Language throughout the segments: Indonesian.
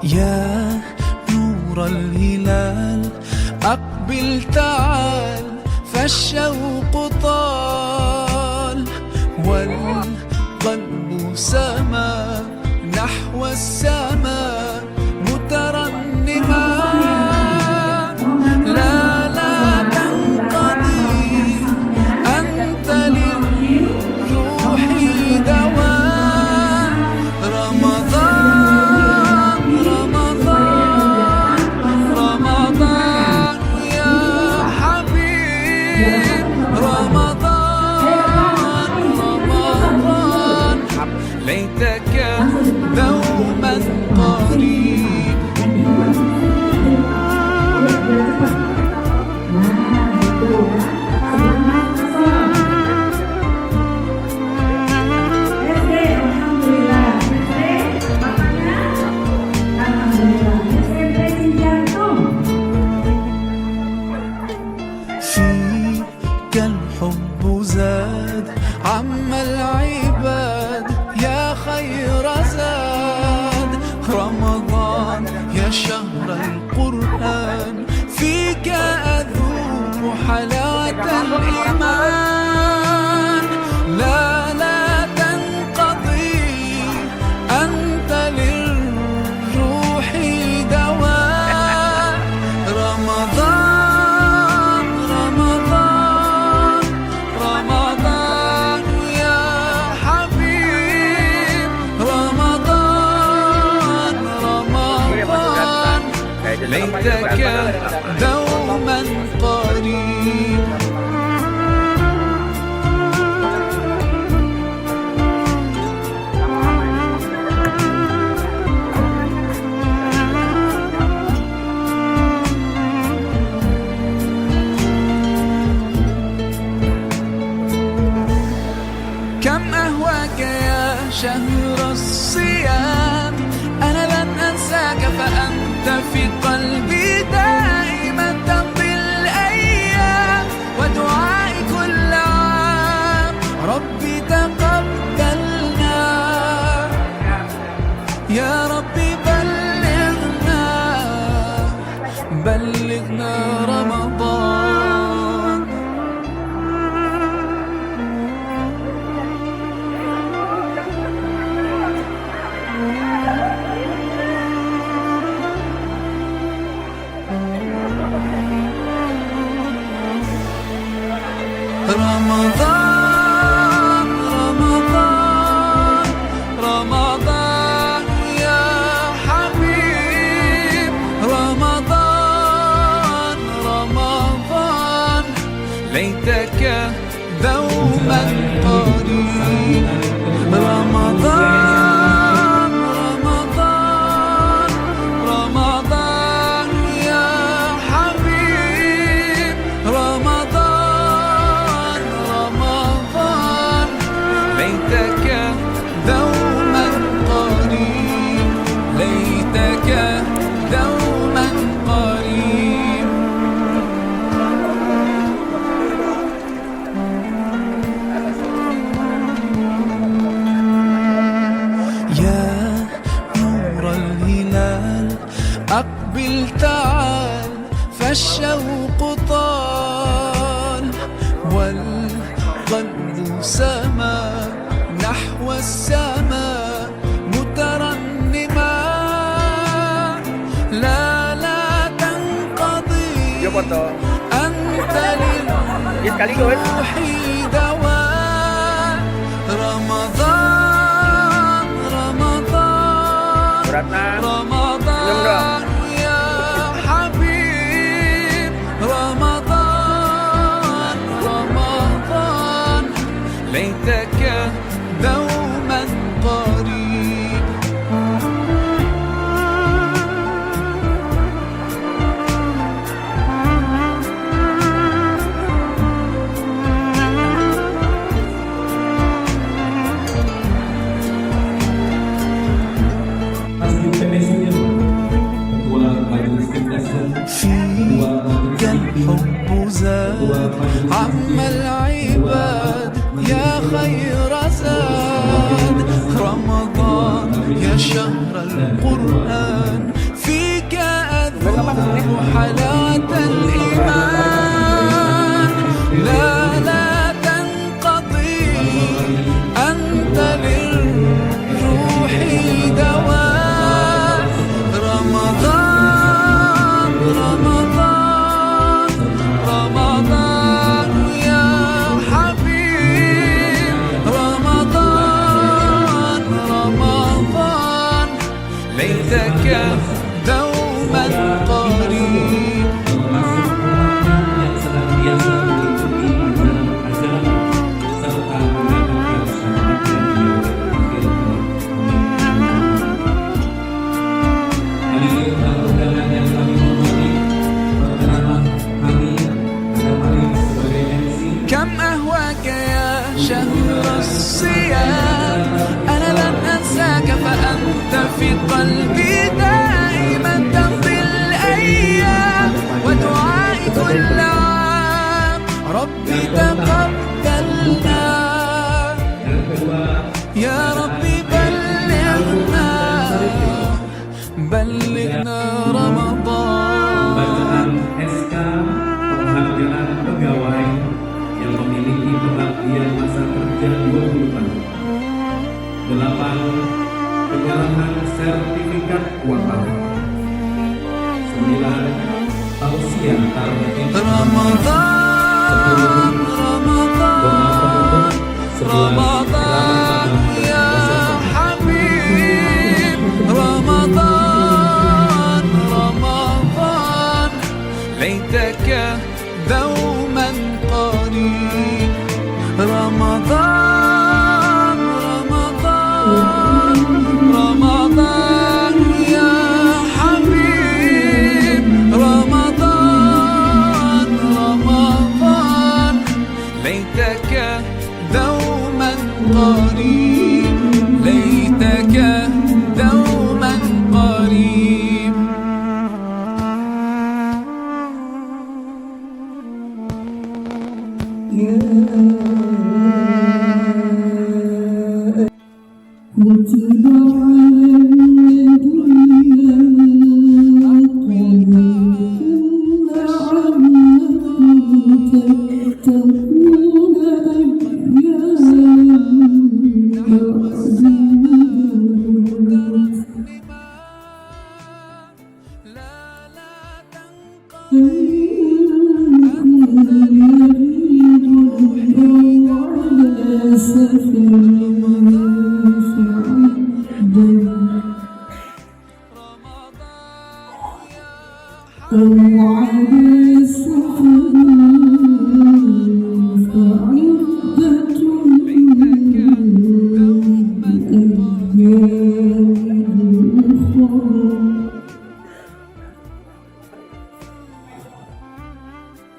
يا نور الهلال أقبل تعال فالشوق طال والقلب سما نحو السماء مترنما لا تنقضي أنت للروح دواء رمضان رمضان يا حبيب رمضان ليتك دوما قريب فيك الحب زاد عم العباد يا خير زاد رمضان يا شهر القرآن فيك أذوق حلاوة الإيمان لا تنقضي أنت للروح دواء رمضان يا حبيب رمضان ليتك دوما قريب كم أهواك يا شهر الصيام أنا لن أنساك فأنت في قلبي دائما تمضي الأيام ودعائي كل عام ربي تقبلنا يا ربي بلغنا رمضان رمضان يا حبيب رمضان ليتك دوما قريب رمضان يا حبيب رمضان ليتك دوما قريب ليتك دوما قريب يا نور الهلال أقبل تعال فالشوق طال والقلب سما نحو السماء مترنما لا تنقضي أنت للروح دواء رمضان يا حبيب رمضان ليتك دوما قريب زاد عم العباد يا خير زاد رمضان يا شهر القرآن فيك أذوق حلاوة الإيمان لا تنقضي أنت للروح دواء رمضان رمضان رمضان يا حبيب رمضان رمضان ليتك دوما قريب كم أهواك يا شهر الصيام أنا لن أنساك فأنت في قلبي دائما تمضي الأيام ودعائي كل عام ربي تقبلنا يا ربي بلغنا رمضان. Bacaan SK penghargaan pegawai yang memiliki pengabdian masa kerja 20 tahun. 8. Penyerahan sertifikat wakaf. 9. Tausiah target Ramadan, Ramadan, Ramadan ya Habib Ramadan, Ramadan ليتك دوما قريب رمضان رمضان رمضان يا حبيب رمضان رمضان ليتك دوما قريب ليتك دوما قريب كتب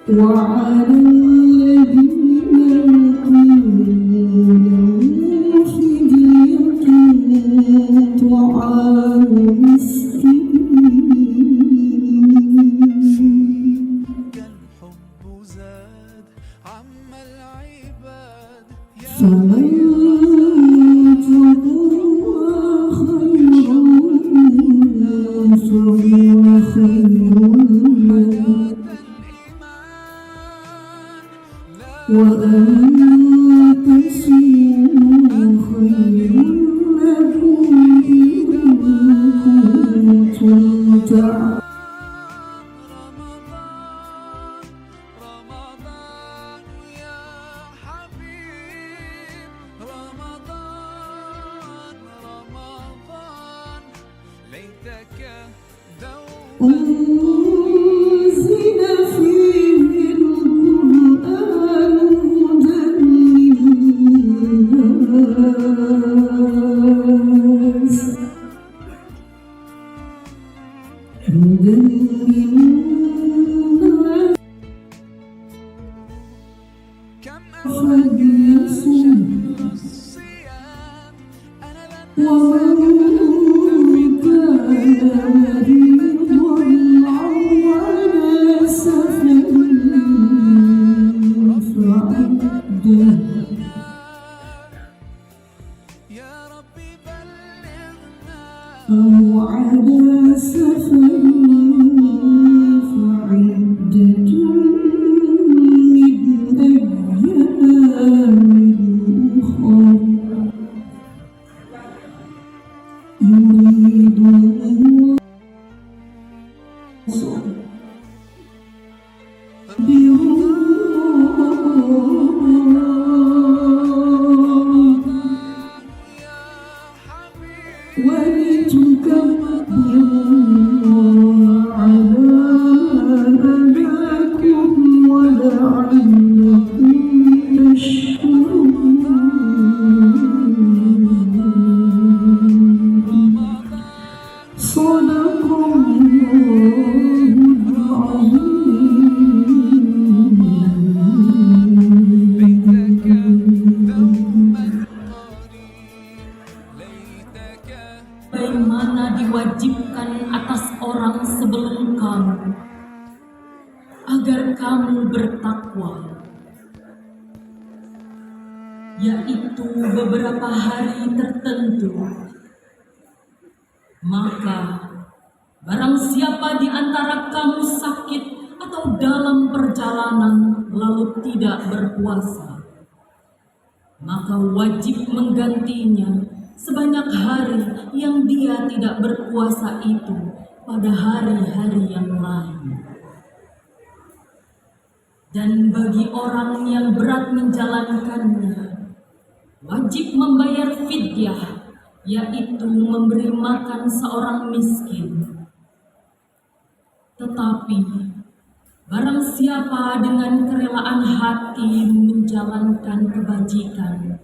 وعلى الذين يقيمون فدية طعام مسكين الحب زاد عم العباد فمن تطوع خيرا فهو خير له وأن تصوموا خير لكم إن كنتم تعلمون رمضان يا حبيب رمضان رمضان ليتك دوما أنزل فيه القرآن هدى للناس كم أهواك يا شهر الصيام أنا لن ومن كان مريضا أو على سفر يا ربي بلغنا أو على سفر فعدة من أيام أخر يريد الله يا حبيب ولتكبروا على هداكم ولعلكم تشكرون صدق الله ليتك دوما قريب ليتك Bagaimana diwajibkan atas orang sebelum kamu agar kamu bertakwa, yaitu beberapa hari tertentu. Maka barang siapa di antara kamu sakit atau dalam perjalanan lalu tidak berpuasa, maka wajib menggantinya sebanyak hari yang dia tidak berpuasa itu pada hari-hari yang lain. Dan bagi orang yang berat menjalankannya, wajib membayar fidyah, yaitu memberi makan seorang miskin. Tetapi barang siapa dengan kerelaan hati menjalankan kebajikan,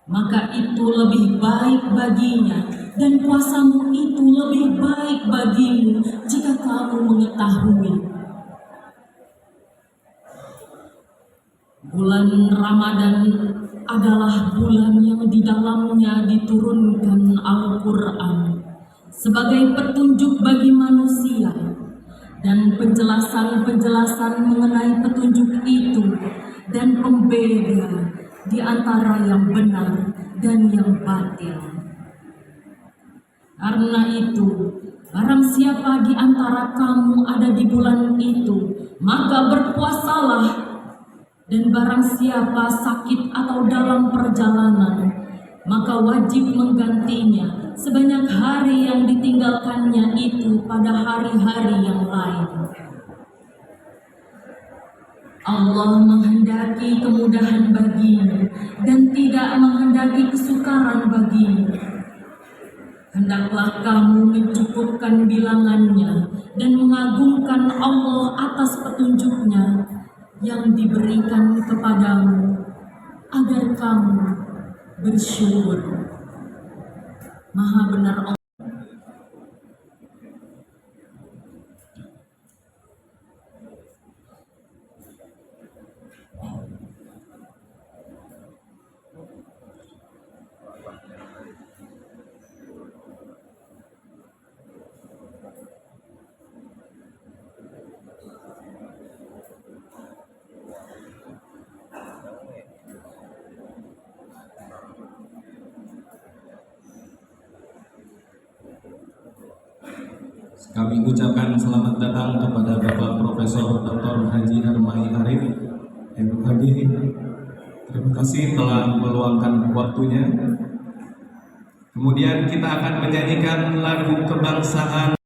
maka itu lebih baik baginya, dan puasamu itu lebih baik bagimu jika kamu mengetahui. Bulan Ramadan adalah bulan yang di dalamnya diturunkan Al-Quran sebagai petunjuk bagi manusia, dan penjelasan-penjelasan mengenai petunjuk itu dan pembeda di antara yang benar dan yang batil. Karena itu, barang siapa di antara kamu ada di bulan itu, maka berpuasalah. Dan barang siapa sakit atau dalam perjalanan, maka wajib menggantinya sebanyak hari yang ditinggalkannya itu pada hari-hari yang lain. Allah menghendaki kemudahan bagimu dan tidak menghendaki kesukaran bagimu. Hendaklah kamu mencukupkan bilangannya dan mengagungkan Allah atas petunjuknya yang diberikan kepadamu agar kamu bersyukur. Maha benar Allah. Kami ucapkan selamat datang kepada Bapak Profesor Dr. Haji Armai Arif MHD. Terima kasih telah meluangkan waktunya. Kemudian kita akan menyanyikan lagu kebangsaan.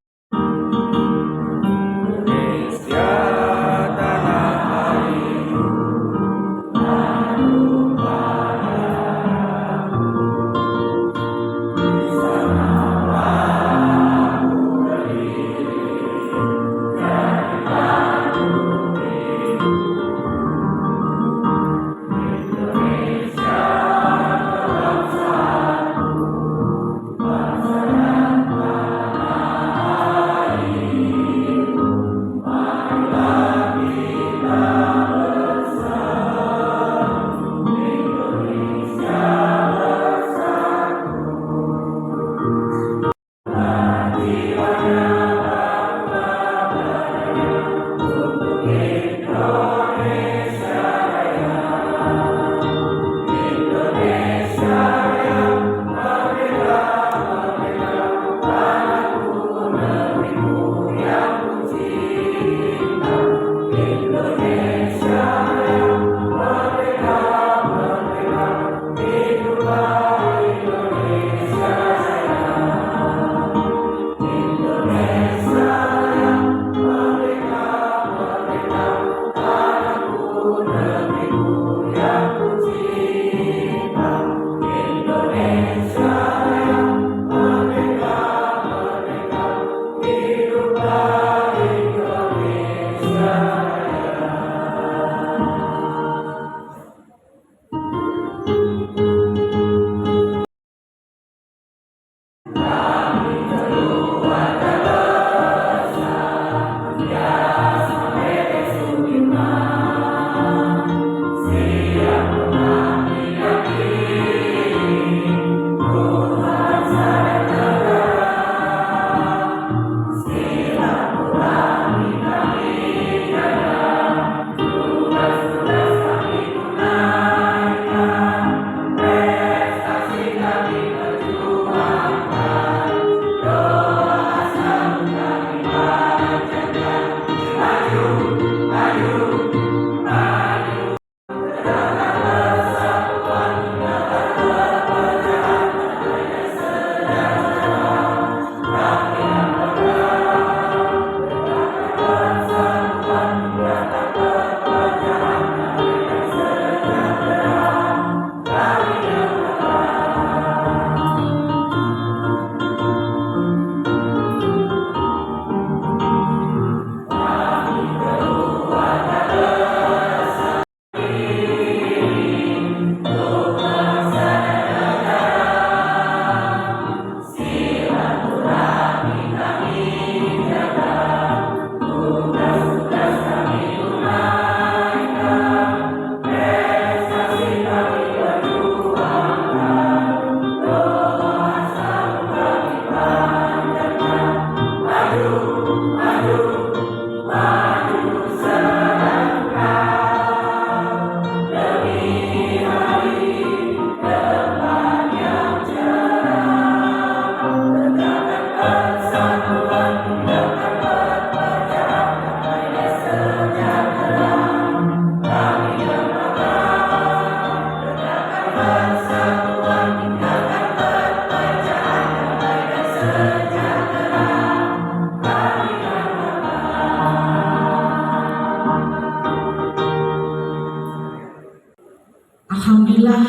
Alhamdulillah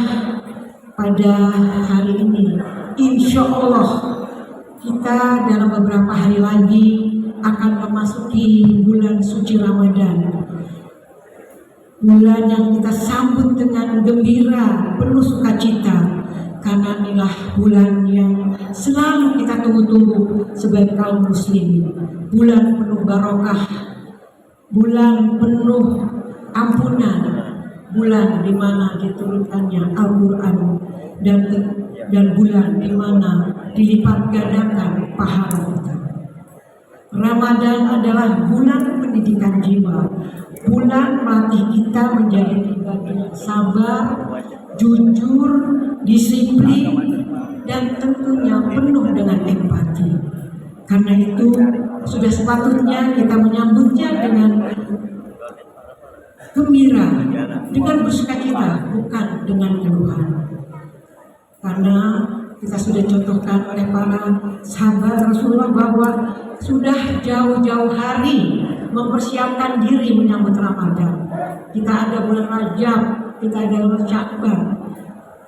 pada hari ini insya Allah kita dalam beberapa hari lagi akan memasuki bulan suci Ramadan, bulan yang kita sambut dengan gembira penuh sukacita karena inilah bulan yang selalu kita tunggu-tunggu sebagai kaum muslimin, bulan penuh barokah, bulan penuh ampunan, bulan di mana diturunkannya Al-Quran dan bulan di mana dilipat gandakan pahala kita. Ramadan adalah bulan pendidikan jiwa, bulan melatih kita menjadi pribadi yang sabar, jujur, disiplin, dan tentunya penuh dengan empati. Karena itu sudah sepatutnya kita menyambutnya dengan gembira, dengan bersukacita, bukan dengan keluhan. Karena kita sudah contohkan oleh para sahabat Rasulullah bahwa sudah jauh-jauh hari mempersiapkan diri menyambut Ramadan. Kita ada bulan Rajab, kita ada bulan Sya'ban.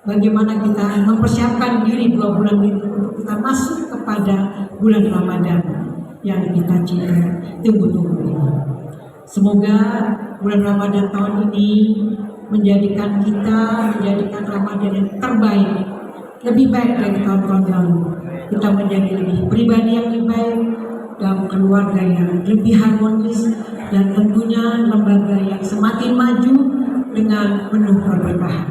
Bagaimana kita mempersiapkan diri 2 bulan itu untuk kita masuk kepada bulan Ramadan yang kita tunggu-tunggu ini. Semoga bulan Ramadan tahun ini menjadikan Ramadan yang terbaik, lebih baik dari tahun-tahun lalu. Kita menjadi lebih pribadi yang lebih baik, dalam keluarga yang lebih harmonis, dan tentunya lembaga yang semakin maju dengan penuh keberkahan.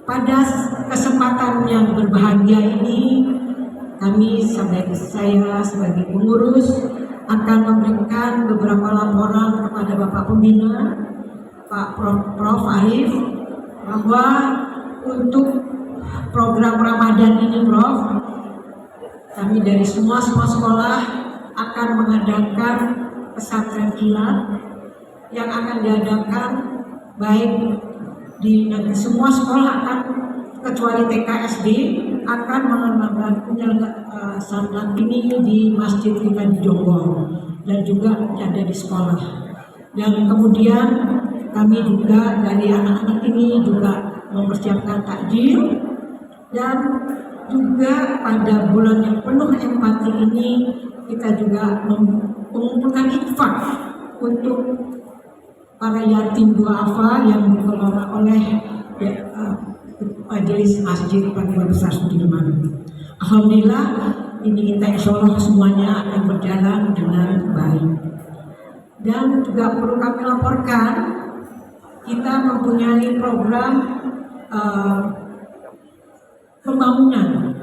Pada kesempatan yang berbahagia ini, saya sebagai pengurus akan memberikan beberapa laporan kepada Bapak Pembina, Pak Prof. Arif, bahwa untuk program Ramadan ini, Prof, kami dari semua sekolah akan mengadakan pesantren kilat yang akan diadakan baik di semua sekolah akan kecuali TK SD akan mengadakan pesantren ini di masjid kita di Jonggol dan juga ada di sekolah. Dan kemudian kami juga dari anak-anak ini juga mempersiapkan takjil Dan juga pada bulan yang penuh empati ini kita juga mengumpulkan infak untuk para yatim duafa yang dikelola oleh Majelis Masjid Paguyuban Besar Sudirman. Alhamdulillah ini kita insya Allah semuanya akan berjalan dengan baik. Dan juga perlu kami laporkan, kita mempunyai program pembangunan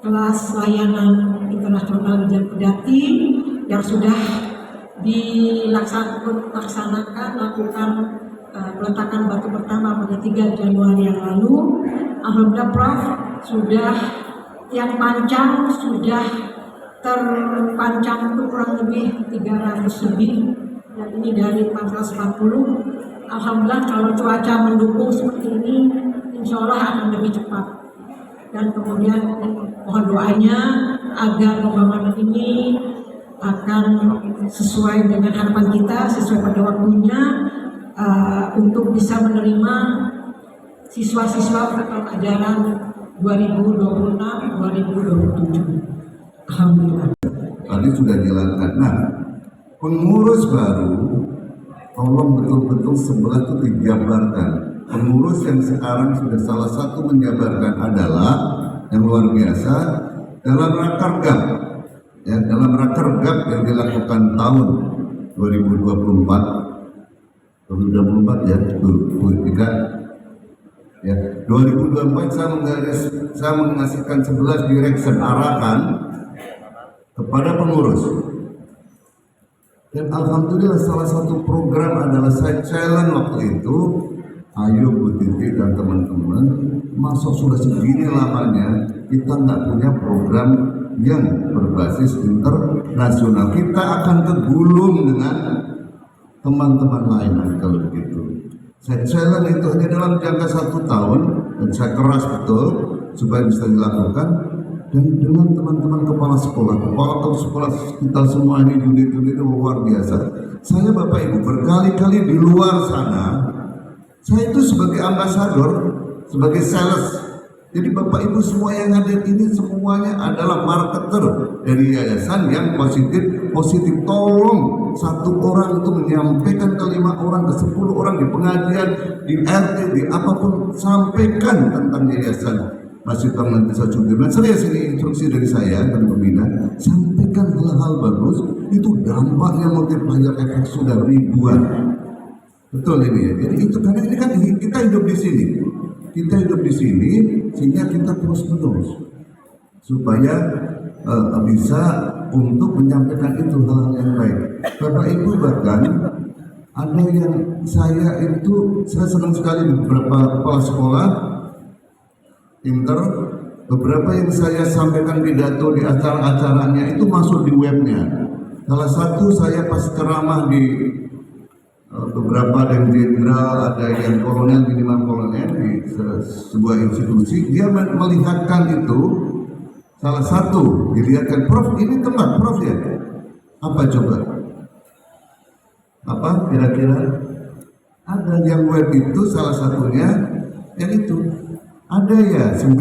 kelas layanan internasional Rijal Pedati yang sudah dilaksanakan peletakan batu pertama pada 3 Januari yang lalu. Alhamdulillah Prof sudah yang panjang sudah terpancang itu kurang lebih 300 lebih, dan ini dari 440. Alhamdulillah kalau cuaca mendukung seperti ini insya Allah akan lebih cepat. Dan kemudian mohon doanya agar pembangunan ini akan sesuai dengan harapan kita, sesuai pada waktunya, untuk bisa menerima siswa-siswa tahun ajaran 2026-2027. Alhamdulillah. Tadi sudah dilakukan. Nah, pengurus baru, tolong betul-betul sebelah itu dijabarkan. Pengurus yang sekarang sudah salah satu menjabarkan adalah yang luar biasa dalam rakergap, ya, dalam rakergap yang dilakukan tahun 2024 ya, 2023 ya, 2024 saya mengasihkan 11 direction arahan kepada pengurus. Dan alhamdulillah salah satu program adalah saya challenge waktu itu, ayo Bu Titi dan teman-teman, masuk sudah segini lamanya kita nggak punya program yang berbasis internasional. Kita akan tergulung dengan teman-teman lain kalau begitu. Saya challenge itu hanya dalam jangka 1 tahun, dan saya keras betul supaya bisa dilakukan. Dan dengan teman-teman kepala sekolah kita semua ini unit-unit itu luar biasa. Saya Bapak Ibu berkali-kali di luar sana, saya itu sebagai ambasador, sebagai sales. Jadi Bapak Ibu semua yang ada ini semuanya adalah marketer dari yayasan yang positif. Tolong 1 orang itu menyampaikan ke 5 orang, ke 10 orang di pengajian, di RT, di apapun, sampaikan tentang yayasan Masjid Paguyuban Besar Sudirman. Serius ini instruksi dari saya dan pembina, sampaikan hal-hal bagus, itu dampaknya multiplier efek sudah ribuan. Betul ini ya. Jadi itu karena ini kan kita hidup di sini. Kita hidup di sini sehingga kita terus-menerus supaya bisa untuk menyampaikan itu hal yang baik. Bapak Ibu bahkan ada yang saya senang sekali di beberapa kepala sekolah beberapa yang saya sampaikan pidato di acara-acaranya itu masuk di webnya. Salah satu saya pas ceramah di beberapa yang jenderal, ada yang kolonel, minimal kolonel di sebuah institusi, dia melihatkan itu. Salah satu dilihatkan, Prof ini tempat Prof ya, apa coba? Apa kira-kira? Ada yang web itu salah satunya yang itu. Ada ya 92%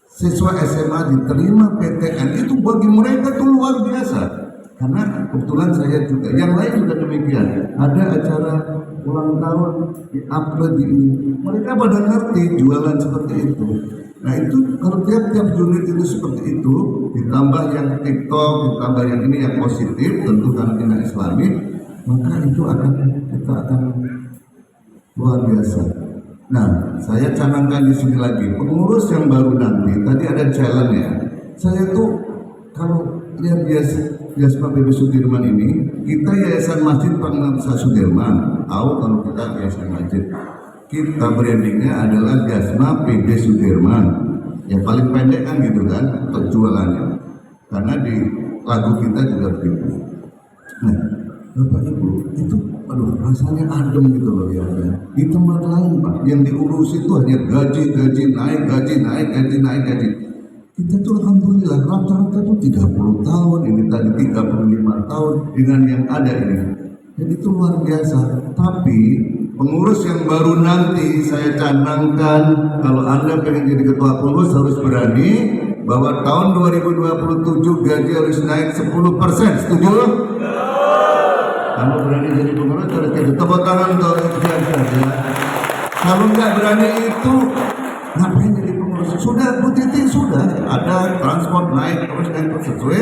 siswa SMA diterima PTN, itu bagi mereka itu luar biasa. Karena kebetulan saya juga, yang lain juga demikian. Ada acara ulang tahun di-upload di ini, mereka pada ngerti jualan seperti itu. Nah itu kalau tiap-tiap unit itu seperti itu, ditambah yang TikTok, ditambah yang ini yang positif, tentu karena tidak Islami, maka itu kita akan luar biasa. Nah, saya canangkan di sini lagi, pengurus yang baru nanti, tadi ada challenge ya. Saya tuh kalau lihat Yasma PB Sudirman ini, kita Yayasan Masjid Paguyuban Besar Sudirman, tahu kalau kita Yayasan Masjid, kita brandingnya adalah Yasma PB Sudirman, yang paling pendek kan gitu kan, penjualannya, karena di lagu kita juga begitu. Nah, Bapak Ibu, itu rasanya adem gitu loh ya. Di tempat lain Pak, yang diurus itu hanya gaji naik. Kita tuh alhamdulillah rata-rata tuh 30 tahun, ini tadi 35 tahun dengan yang ada ini. Jadi itu luar biasa. Tapi pengurus yang baru nanti saya canangkan, kalau Anda pengen jadi ketua pengurus harus berani bahwa tahun 2027 gaji harus naik 10%. Setuju? Kalau berani jadi pengurus harus jadi tepuk tangan untuk ya. Kalau nggak berani itu ngapain jadi pengurus? Sudah Bu Titi sudah ada transport naik terus sesuai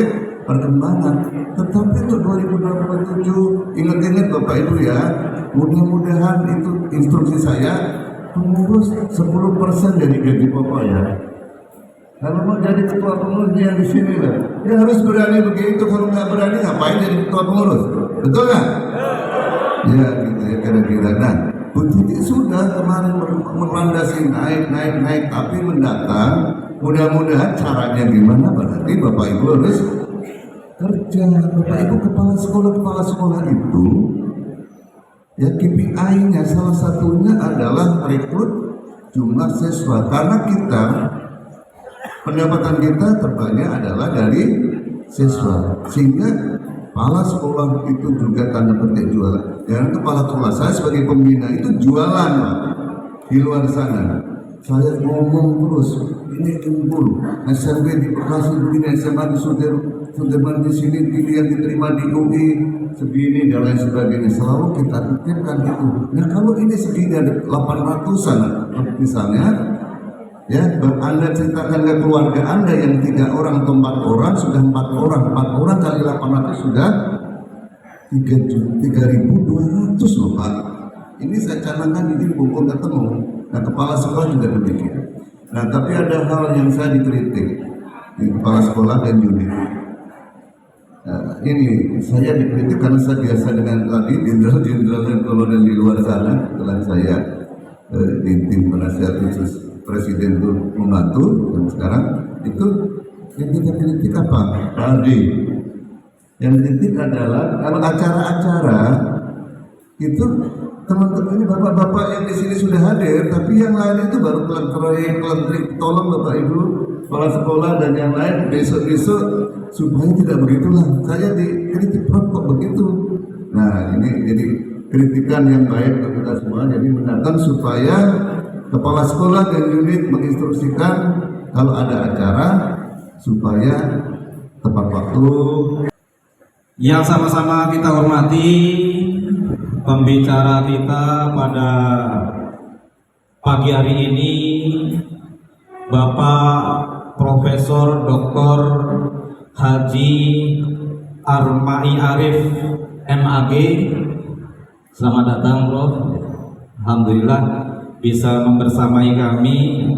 perkembangan. Tetapi untuk 2027 ingat-ingat Bapak Ibu ya, mudah-mudahan itu instruksi saya pengurus 10% dari gaji pokok ya. Kalau mau jadi ketua pengurus dia di sini lah. Dia harus berani begitu. Kalau nggak berani ngapain jadi ketua pengurus? Betul nggak? Ya gitu ya kira-kira. Nah, Bu Titi sudah kemarin melandasi naik, tapi mendatang mudah-mudahan caranya gimana? Berarti Bapak Ibu harus kerja. Bapak Ibu kepala sekolah itu ya KPI-nya salah satunya adalah rekrut jumlah siswa, karena kita pendapatan kita terbanyak adalah dari siswa, sehingga kepala sekolah itu juga tanda petik jualan. Jangan kepala sekolah saya sebagai pembina itu jualan Pak. Di luar sana saya ngomong terus, ini unggul SMP di Bekasi begini, SMA di Sudirman di sini, yang diterima di UI segini dan lain sebagainya. Selalu kita pikirkan itu. Nah kalau ini segini ada 800-an misalnya, ya, Anda ceritakan ke keluarga Anda yang 3 orang atau 4 orang, sudah 4 orang kali 800 sudah 3.200 loh Pak. Ini saya canangkan ini buku ketemu. Nah kepala sekolah juga demikian. Nah tapi ada hal yang saya dikritik di kepala sekolah dan unit. Nah, ini saya dikritik karena saya biasa dengan tadi jenderal dan kolonel di luar sana. Setelah saya di tim penasihat khusus Presiden itu membantu, dan sekarang itu yang kita kritik apa? Tadi yang kritik adalah kalau acara-acara itu teman-teman ini bapak-bapak yang di sini sudah hadir, tapi yang lain itu baru kelentrik. Tolong Bapak Ibu kepala sekolah dan yang lain besok-besok supaya tidak begitulah. Saya dikritik kok begitu. Nah ini jadi kritikan yang baik untuk kita semua. Jadi mendatang supaya kepala sekolah dan unit menginstruksikan kalau ada acara supaya tepat waktu. Yang sama-sama kita hormati pembicara kita pada pagi hari ini, Bapak Profesor Dr. Haji Armai Arif MAG. Selamat datang Prof. Alhamdulillah bisa membersamai kami.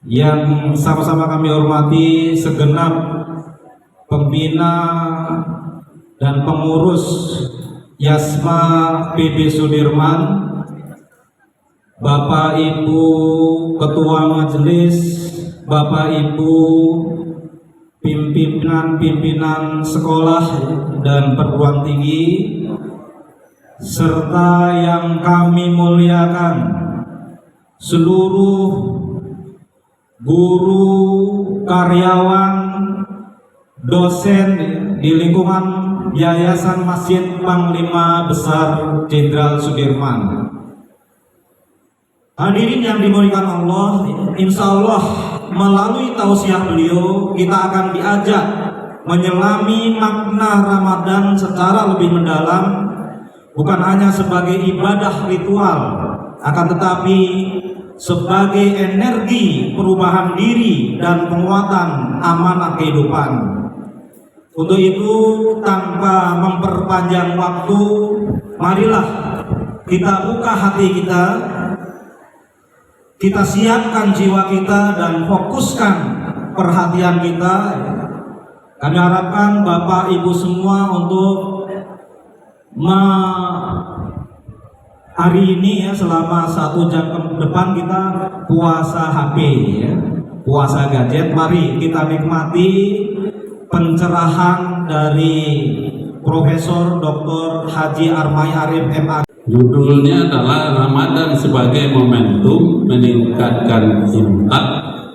Yang sama-sama kami hormati segenap pembina dan pengurus Yasma PB Sudirman, Bapak Ibu Ketua Majelis, Bapak Ibu pimpinan sekolah dan perguruan tinggi, serta yang kami muliakan seluruh guru, karyawan, dosen di lingkungan Yayasan Masjid Panglima Besar Jenderal Sudirman. Hadirin yang dimuliakan Allah, insya Allah melalui tausiah beliau kita akan diajak menyelami makna Ramadan secara lebih mendalam, bukan hanya sebagai ibadah ritual, akan tetapi sebagai energi perubahan diri dan penguatan amanah kehidupan. Untuk itu, tanpa memperpanjang waktu, marilah kita buka hati kita siapkan jiwa kita dan fokuskan perhatian kita. Kami harapkan Bapak Ibu semua untuk hari ini ya, selama 1 jam ke depan kita puasa HP ya, puasa gadget. Mari kita nikmati pencerahan dari Profesor Dr. Haji Armai Arif MA. Judulnya adalah Ramadan sebagai momentum meningkatkan impact,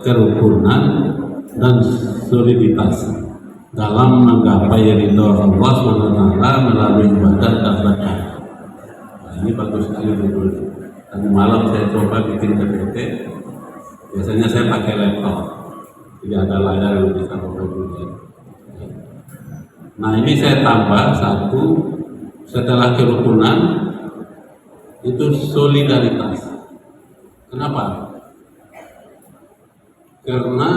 kerukunan, dan soliditas dalam menggapai ridho Allah SWT melalui ibadah dan zakat. Ini bagus sekali judul. Tadi malam saya coba bikin PPT. Biasanya saya pakai laptop, tidak ada layar yang bisa memperbaiki. Nah ini saya tambah satu, setelah kerukunan itu solidaritas. Kenapa? Karena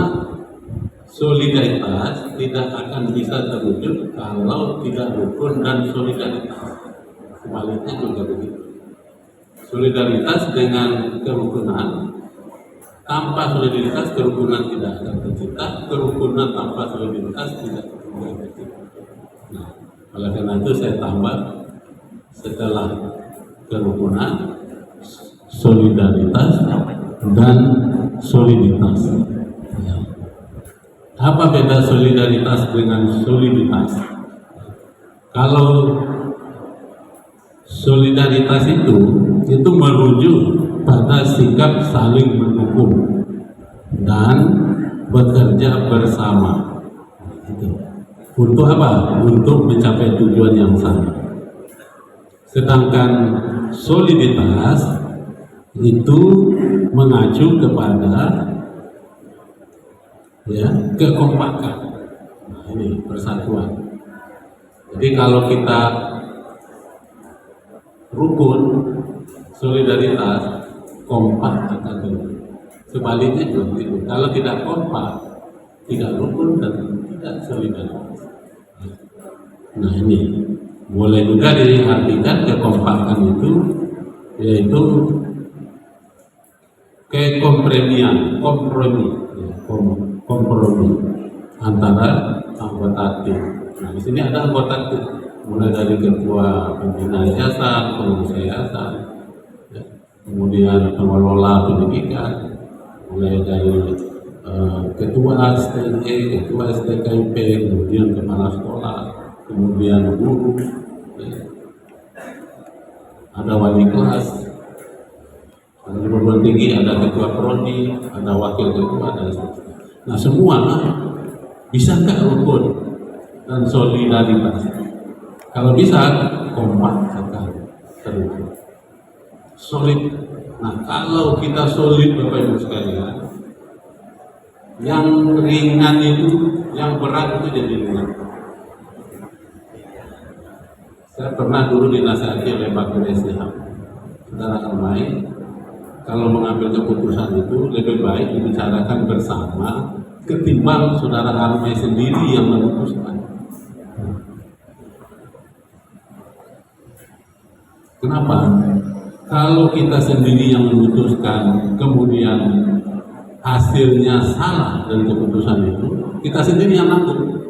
solidaritas tidak akan bisa terwujud kalau tidak rukun dan solidaritas. Sebaliknya juga begitu. Solidaritas dengan kerukunan, tanpa solidaritas kerukunan tidak akan tercipta, kerukunan tanpa solidaritas tidak akan tercipta. Nah, oleh karena itu saya tambah setelah kerukunan, solidaritas dan soliditas. Apa beda solidaritas dengan soliditas? Kalau solidaritas itu merujuk pada sikap saling mendukung dan bekerja bersama. Untuk apa? Untuk mencapai tujuan yang sama. Sedangkan soliditas itu mengacu kepada kekompakan. Nah, ini persatuan. Jadi kalau kita rukun, solidaritas, kompak akan rukun. Sebaliknya juga begitu. Kalau tidak kompak, tidak rukun dan tidak solidaritas. Nah ini boleh juga diartikan kekompakan itu yaitu kekompromian, kompromi antara anggota tim. Nah di sini ada anggota tim, mulai dari ketua pembina yayasan, pengurus yayasan, kemudian pengelola pendidikan, mulai dari ketua STE, ketua STKIP, kemudian kepala sekolah, kemudian guru, ada wali kelas. Di perguruan tinggi ada ketua prodi, ada wakil ketua, dan seterusnya. Nah semua bisa nggak rukun dan solidaritas? Kalau bisa, kompak sekali, terus solid. Nah kalau kita solid, Bapak Ibu sekalian, yang ringan itu, yang berat itu jadi ringan. Saya pernah dulu dinasihati oleh Pak Presiden, saudara Armai, kalau mengambil keputusan itu lebih baik dibicarakan bersama ketimbang saudara Armai sendiri yang memutuskan. Kenapa? Kalau kita sendiri yang memutuskan, kemudian hasilnya salah dari keputusan itu, kita sendiri yang nanggung.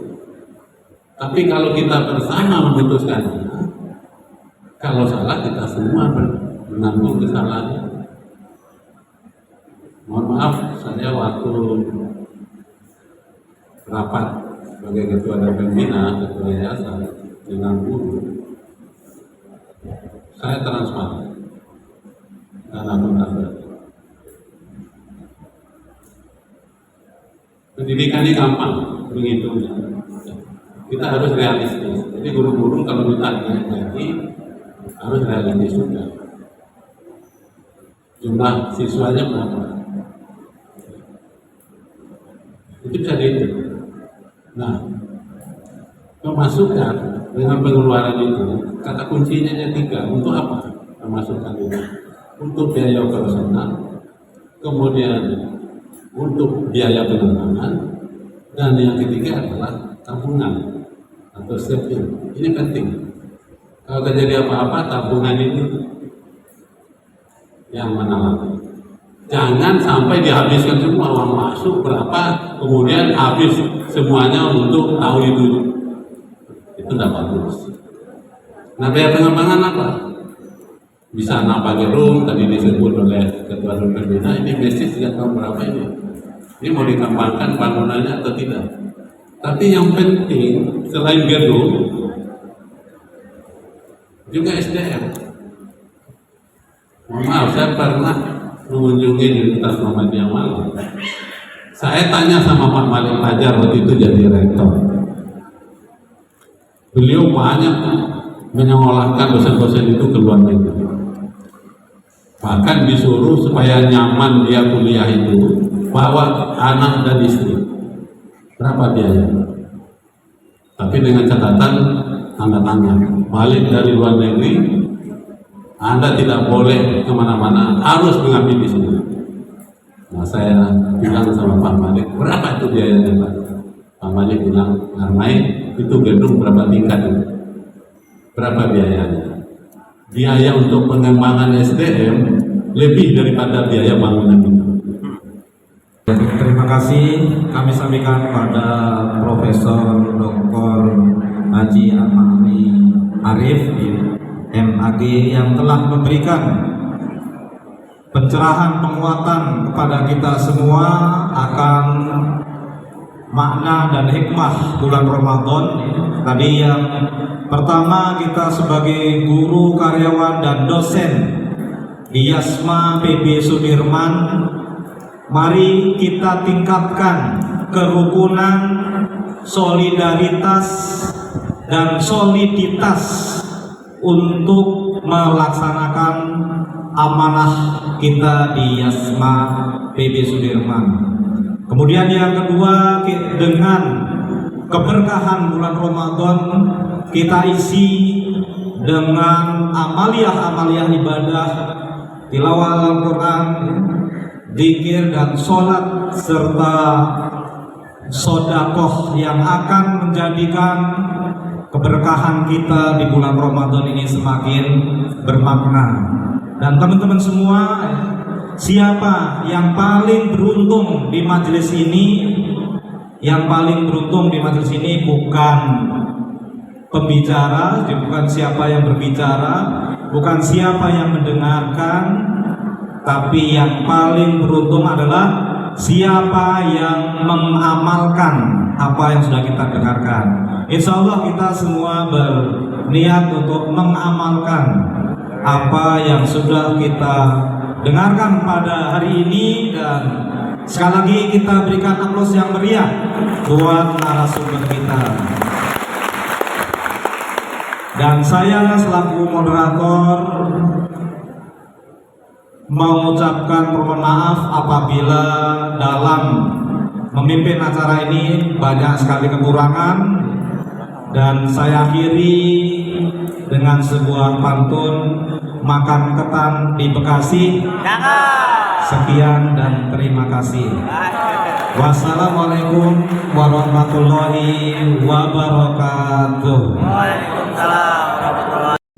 Tapi kalau kita bersama memutuskannya, kalau salah kita semua menanggung kesalahannya. Mohon maaf, saya waktu rapat sebagai ketua dan pembina, ketua yayasan dengan guru, saya transparan dan akuntabel. Pendidikan ini gampang menghitungnya. Kita harus realistis. Jadi guru-guru kalau ditanya jadi harus realistis juga. Jumlah siswanya berapa? Itu bisa dihitung. Nah, pemasukan dengan pengeluaran itu, kata kuncinya ada 3. Untuk apa pemasukan itu? Untuk biaya operasional, kemudian untuk biaya penerangan, dan yang ketiga adalah tabungan atau saving. Ini penting. Kalau terjadi apa-apa, tabungan ini yang menahan. Jangan sampai dihabiskan semua, uang masuk berapa, kemudian habis semuanya untuk tahu itu. Itu tidak bagus. Nah, biaya pengembangan apa? Bisa nambah gedung, tadi disebut oleh ketua dan pembina, ini bisnis sejak tahun berapa ini? Ini mau dikembangkan bangunannya atau tidak? Tapi yang penting, selain gedung, juga SDM. Maaf, saya pernah mengunjungi Universitas Muhammadiyah Malang. Saya tanya sama Pak Malik Fajar waktu itu jadi rektor. Beliau banyak menyekolahkan dosen-dosen itu ke luar negeri. Bahkan disuruh supaya nyaman dia kuliah itu bawa anak dan istri. Berapa biaya? Tapi dengan catatan tanda tanya, balik dari luar negeri Anda tidak boleh kemana-mana, harus mengabdi di sini. Nah, saya bilang sama Pak Malik, berapa itu biayanya Pak? Pak Malik bilang, Armai, itu gedung berapa tingkat itu? Berapa biayanya? Biaya untuk pengembangan SDM lebih daripada biaya bangunan itu. Terima kasih kami sampaikan pada Profesor Dr. Haji Ahmad Arif MAG yang telah memberikan pencerahan penguatan kepada kita semua akan makna dan hikmah bulan Ramadan. Tadi yang pertama, kita sebagai guru, karyawan, dan dosen di Yasma PB Sudirman, mari kita tingkatkan kerukunan, solidaritas, dan soliditas untuk melaksanakan amanah kita di Yasma PB Sudirman. Kemudian yang kedua, dengan keberkahan bulan Ramadan kita isi dengan amaliyah-amaliyah ibadah, tilawah Al-Quran, zikir dan sholat, serta sodakoh yang akan menjadikan keberkahan kita di bulan Ramadan ini semakin bermakna. Dan teman-teman semua, siapa yang paling beruntung di majelis ini? Yang paling beruntung di majelis ini bukan pembicara, bukan siapa yang berbicara, bukan siapa yang mendengarkan, tapi yang paling beruntung adalah siapa yang mengamalkan apa yang sudah kita dengarkan. Insya Allah kita semua berniat untuk mengamalkan apa yang sudah kita dengarkan pada hari ini, dan sekali lagi kita berikan aplaus yang meriah buat narasumber kita. Dan saya selaku moderator mengucapkan permohonan maaf apabila dalam memimpin acara ini banyak sekali kekurangan, dan saya akhiri dengan sebuah pantun makan ketan di Bekasi. Sekian dan terima kasih. Wassalamualaikum warahmatullahi wabarakatuh.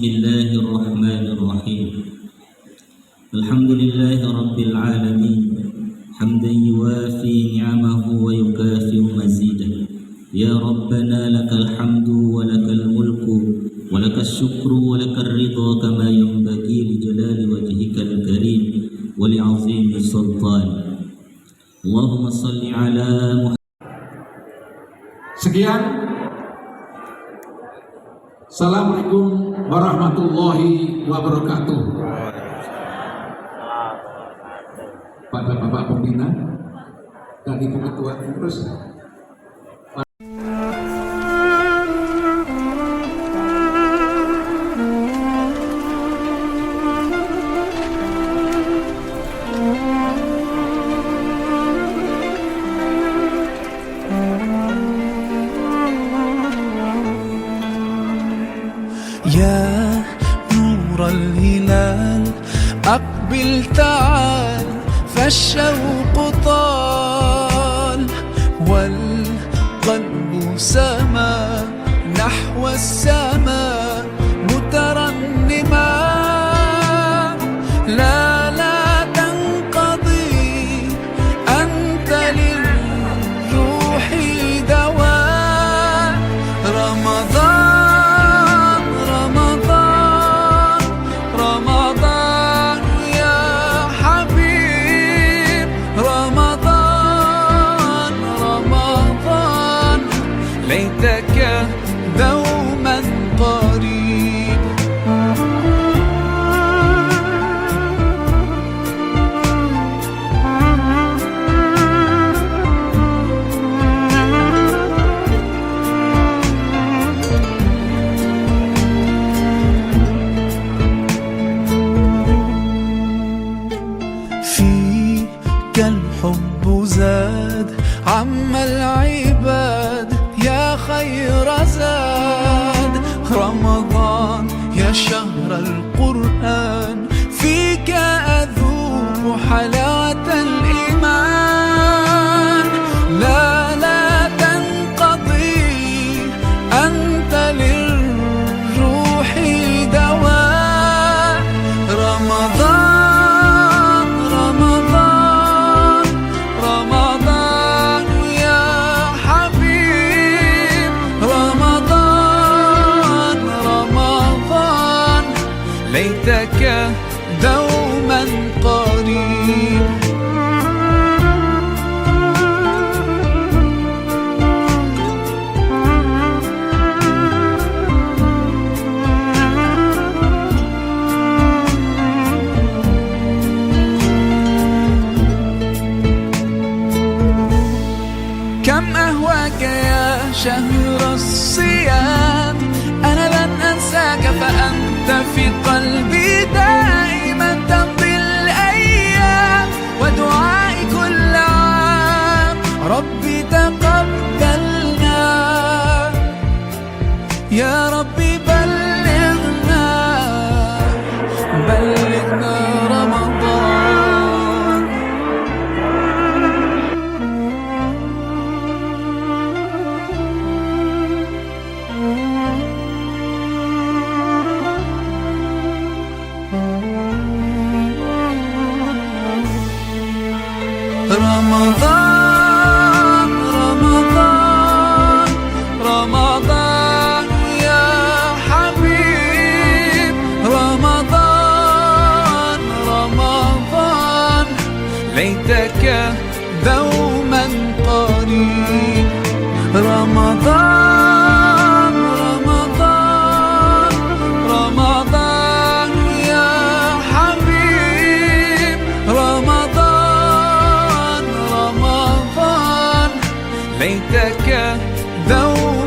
Bismillahirrahmanirrahim. Alhamdulillahi rabbil alamin. Hamdan yuwafi ni'amahu wa yukafi'u mazidah. Ya Rabbana lakal hamdu wa lakal mulku wa lakal syukru wa lakal ridha kama yanbaghi li jalali wajhikal karim wa li 'azimi sultan. Allahumma salli ala Muhammad. Sekian. Assalamualaikum warahmatullahi wabarakatuh. Pada Bapak Pembina dan Ibu Ketua Pengurus. يا نور الهلال أقبل تعال فالشوق طال والقلب سما نحو السماء مترنما لا تنقضي أنت للروح دواء رمضان رمضان رمضان يا حبيب رمضان رمضان ليتك دوما الحب زاد عم العباد يا خير زاد رمضان يا شهر القرآن فيك أذوق حلاوة الإيمان لا تنقضي أنت للروح دواء رمضان رمضان رمضان يا حبيب رمضان رمضان ليتك دوما قريب كم أهواك يا شهر الصيام أنا لن أنساك فأنت في قلبي دائما تمضي الأيام ودعائي كل عام ربي تقبلنا يا ربي بلغنا رمضان رمضان رمضان رمضان يا حبيب رمضان رمضان ليتك دوما قريب رمضان رمضان رمضان يا حبيب رمضان رمضان ليتك دوما